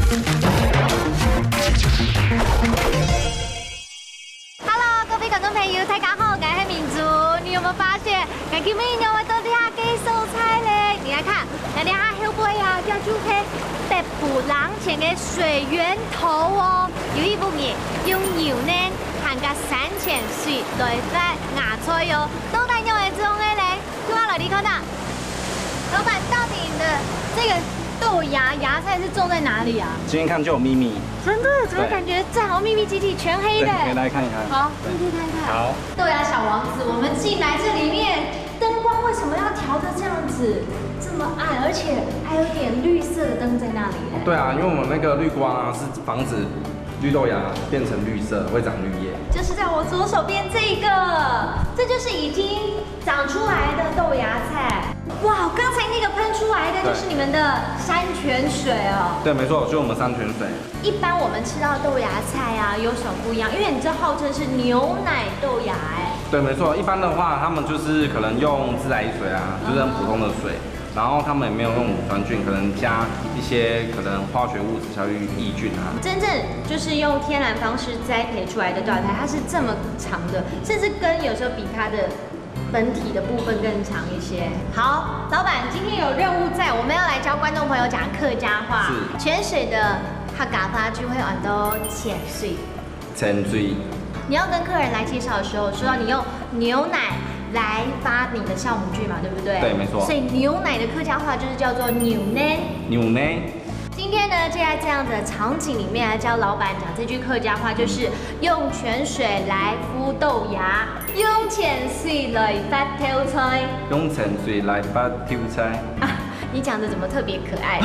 Hello， 各位观众朋友，大家好，我是民族。你有没有发现，我今日有我到底下给蔬菜嘞？你来看，那底下后背啊，叫做嘿白布朗前嘅水源头哦，有一部分用油呢含个3000水来发芽菜哟，都带用来种的嘞。对啊，老弟看到，老板到底你的这个豆芽菜是种在哪里啊？今天看就有秘密，真的，怎么感觉这好密密集体，全黑的？可以来看一看。好，进去看看。好，豆芽小王子，我们进来这里面，灯光为什么要调的这样子，这么暗，而且还有点绿色的灯在那里？对啊，因为我们那个绿光啊，是防止绿豆芽变成绿色，会长绿叶。就是在我左手边这个，这就是已经长出来的豆芽菜。哇，刚才那个喷出来的就是你们的山泉水哦。对，没错，就是我们山泉水。一般我们吃到豆芽菜啊，有什么不一样？因为你这号称是牛奶豆芽哎。对，没错。一般的话，他们就是可能用自来水啊，就是很普通的水，然后他们也没有用乳酸菌，可能加一些可能化学物质下去抑菌啊。真正就是用天然方式栽培出来的豆芽菜，它是这么长的，甚至根有时候比它的本体的部分更长一些。好，老板今天有任务在，我们要来教观众朋友讲客家话。是。泉水的客家话就会喊到浅水。潜水。你要跟客人来介绍的时候，说到你用牛奶来发你的酵母菌嘛，对不对？对，没错。所以牛奶的客家话就是叫做牛奶。牛奶。今天呢，就在这样的场景里面来教老板讲这句客家话，就是用泉水来敷豆芽，用泉水来发豆菜。用潜水来发豆菜。你讲的怎么特别可爱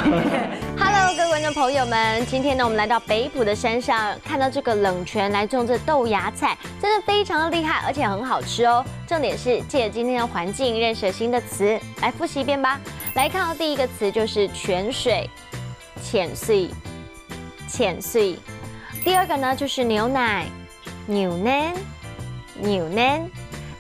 ？Hello， 各位观众朋友们，今天呢，我们来到北埔的山上，看到这个冷泉来种这豆芽菜，真的非常的厉害，而且很好吃哦。重点是借着今天的环境，认识新的词，来复习一遍吧。来看到第一个词就是泉水。浅水，浅水。第二个呢就是牛奶，牛奶，牛奶。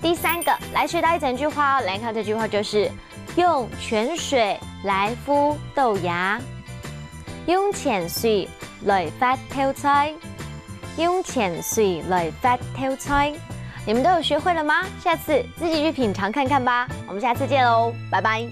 第三个来学到一整句话哦，来看这句话就是用泉水来敷豆芽，用浅水来发豆菜，用浅水来发豆菜。你们都有学会了吗？下次自己去品尝看看吧。我们下次见喽，拜拜。